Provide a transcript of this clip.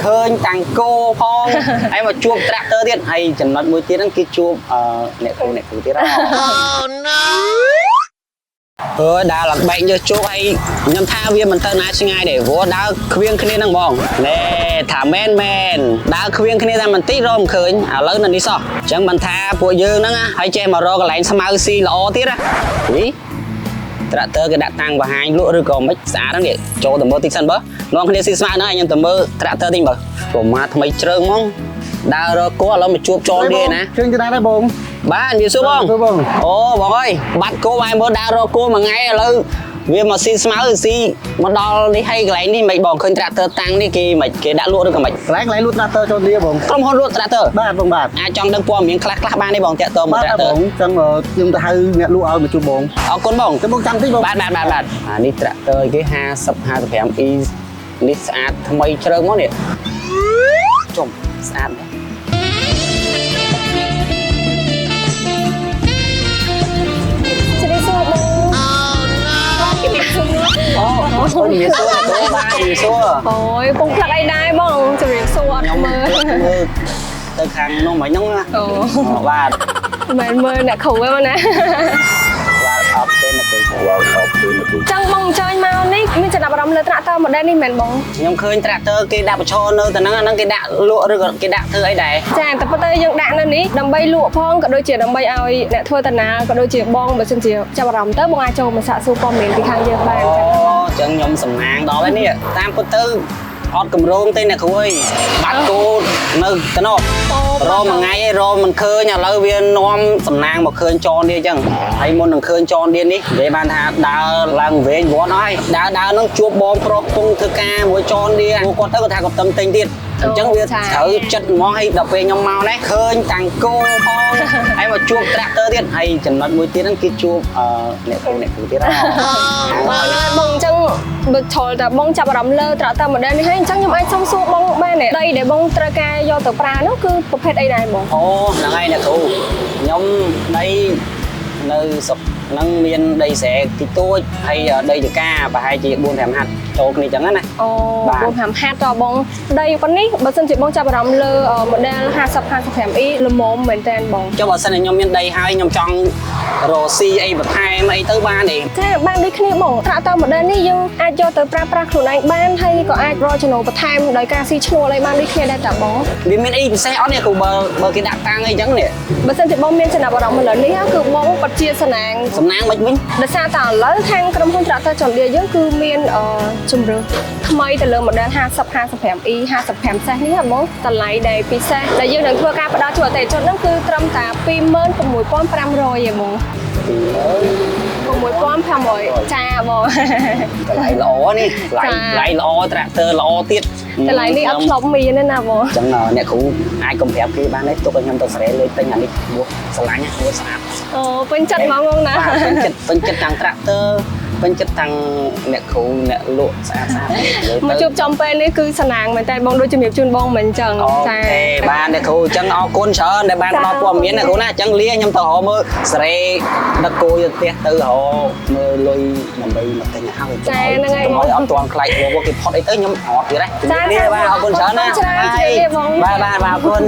khơi tăng cô phong hay mà chuột tractorទៀតហើយចំណុចមួយទៀតហ្នឹងគឺជួបអ្នកគ្រូទៀតដើរឡើងបែកយកជោគហើយខ្ញុំថាវាមិនទៅណាឆ្ងាយទេព្រោះដើរគ្វៀងគ្នាហ្នឹងហ្មងណែថាមែនដើរគ្វៀងគ្នាតែបន្តិចរកមិនឃើញឥឡូវនៅនេះសោះអញ្ចឹងមិនថាពួកយើងហ្នឹងហើយចេះមករកកន្លែងស្មៅស៊ីល្អទៀតណាត្រាក់ទ័រគេដាក់តាំងបង្ហាញលក់ឬក៏មិនស្អាតហ្នឹងនេះចូលទៅមើលតិចសិនបើនាំគ្នាស៊ីស្មៅហ្នឹងខ្ញុំទៅមើលត្រាក់ទ័រតិចបើព្រោះមកថ្មីជ្រើងហ្មងដើររកគោឥឡូវមកជួបចនទេណាជើងទៅណាដែរបងបាទនិយាយសួរបងអូបងអើយបាត់គោឲ្យមើលដើររកគោមួយថ្ងៃឥឡូវវាមកស៊ីស្មៅស៊ីមកដល់នេះហើយកន្លែងនេះមិនបងឃើញត្រាក់ទ័រតាំងនេះគេមិនគេដាក់លក់ឬក៏មិនកន្លែងលក់ត្រាក់ទ័រចូលនេះបងក្រុមហ៊ុនលក់ត្រាក់ទ័របាទបងបាទអាចចង់ដឹងព័ត៌មានខ្លះបានទេបងតាក់ទងមកត្រាក់ទ័របងចឹងខ្ញុំទៅហៅអ្នកលក់ឲ្យមកជួបបងអរគុណបងចាំបងចាំតិចបងបាទអានេះត្រាក់ទ័រគេ50-55Eនេះស្អាតថ្មីជ្រើងមកនេះចុំស្អាតណាស់អូយមានសួរបាទមានសួរអូយពុកផ្លឹកអីដែរបងជំរាបសួរអត់មើលទៅខាងនោះមិញហ្នឹងអូបាទមិនមើលអ្នកគ្រូទេបងណាបាទអត់ទេអ្នកគ្រូចឹងបងអញ្ជើញមកនេះមានចំណាប់អារម្មណ៍លើត្រាក់ទ័រម៉ូដែលនេះមែនបងខ្ញុំឃើញត្រាក់ទ័រគេដាក់បញ្ឈរនៅទៅហ្នឹងគេដាក់លក់ឬក៏គេដាក់ធ្វើអីដែរចាតែប៉ុន្តែយើងដាក់នៅនេះដើម្បីលក់ផងក៏ដូចជាដើម្បីឲ្យអ្នកធ្វើដំណើរក៏ដូចជាបងបើសិនជាចាប់អារម្មណ៍ទៅបងអាចចូលមកសាកសួរព័ត៌មានពីខាងយើងបានចឹងខ្ញុំសំណាងដល់ហើយនេះតាមពិតទៅអត់កម្រងទេអ្នកគ្រូអើយបាត់គោនៅទៅនោះរមមួយថ្ងៃឯងរមមិនឃើញឥឡូវវានាំសំណាងមកឃើញចននេះអញ្ចឹងហើយមុននឹងឃើញចននេះនិយាយបានថាដើរឡើងវែងវត្តហើយដើរហ្នឹងជួបបងប្រុសពងធ្វើការមួយចននេះគាត់ទៅគាត់ថាគាត់ទៅទិញទៀតអញ្ចឹងវាត្រូវចិត្តហ្មងហើយដល់ពេលខ្ញុំមកនេះឃើញតាំងគោផងហើយមកជួបត្រាក់ទ័រទៀតហើយចំណុចមួយទៀតហ្នឹងគឺជួបអ្នកគ្រូទៀតបងអញ្ចឹងបើឈលតែបងចាប់អារម្មណ៍លើត្រាក់ទ័រម៉ូដែលនេះហើយអញ្ចឹងខ្ញុំអាចសុំសួរបងបានទេដីដែលបងត្រូវការយកទៅប្រើនោះគឺប្រភេទអីដែរបងអូហ្នឹងហើយអ្នកគ្រូខ្ញុំដីនៅស្រុកហ្នឹងមានដីស្រែតិចតួចហើយដីចកាប្រហែលជា4-5ហាត់ចូលគ្នាចឹងណាអូ4-5ហាត់តបងដីប៉ុណ្នេះបើសិនជាបងចាប់អារម្មណ៍លើម៉ូដែល50-55E ល្មមមែនតើបងចុះបើសិនជាខ្ញុំមានដីហើយខ្ញុំចង់រកស៊ីអីបន្ថែមអីទៅបានទេចាបានដូចគ្នាបងត្រាក់ទ័រម៉ូដែលនេះយើងអាចយកទៅប្រើប្រាស់ខ្លួនឯងបានហើយក៏អាចរកចំណូលបន្ថែមដោយការស៊ីឈ្នួលអីបានដូចគ្នាដែរតាបងវាមានអីពិសេសអត់នេះគ្រូបើគេដាក់តាំងអីចឹងនេះបើសិនជាបងមានចំណាប់អារម្មណ៍លើនេះគឺបងពិតជាសំណាងមិនវិញដោយសារតែឥឡូវខាងក្រុមហ៊ុនត្រាក់ទ័រចន្ទលាយើងគឺមានជំរឿនថ្មីទៅលើម៉ូដែល50-55E 55សេះនេះហ៎បងតម្លៃដែលពិសេសដែលយើងនឹងធ្វើការផ្ដល់ជូនអតិថិជនហ្នឹងគឺត្រឹមតែ26,500ឯងបង6,500ចាបងតម្លៃល្អនេះតម្លៃល្អត្រាក់ទ័រល្អទៀតតម្លៃនេះអត់ធ្លាប់មានទេណាបងអញ្ចឹងអ្នកគ្រូអាចកុំប្រាប់គេបានទេទុកឲ្យខ្ញុំទៅសេរីលេខទិញអានេះព្រោះស្រឡាញ់ព្រោះស្អាតអូពេញចិត្តហ្មងបងណាពេញចិត្តទាំងត្រាក់ទ័រពេញចិត្តទាំងអ្នកគ្រូអ្នកលក់ស្អាតមកជួបចំពេលនេះគឺសំណាងមែនតើបងដូចជំរាបជូនបងមិនអញ្ចឹងចាបានអ្នកគ្រូអញ្ចឹងអរគុណច្រើនដែលបានផ្ដល់ព័ត៌មានអ្នកគ្រូណាអញ្ចឹងលាខ្ញុំទៅរកមើលសេរីដឹកគោយកផ្ទះទៅរកមើលលុយដើម្បីមកទិញឲ្យចាហ្នឹងហើយបងអត់ទាន់ខ្លាចព្រោះគេផុតអីទៅខ្ញុំអត់ទៀតហ៎ចាបាទអរគុណច្រើនណាបាទអរគុណ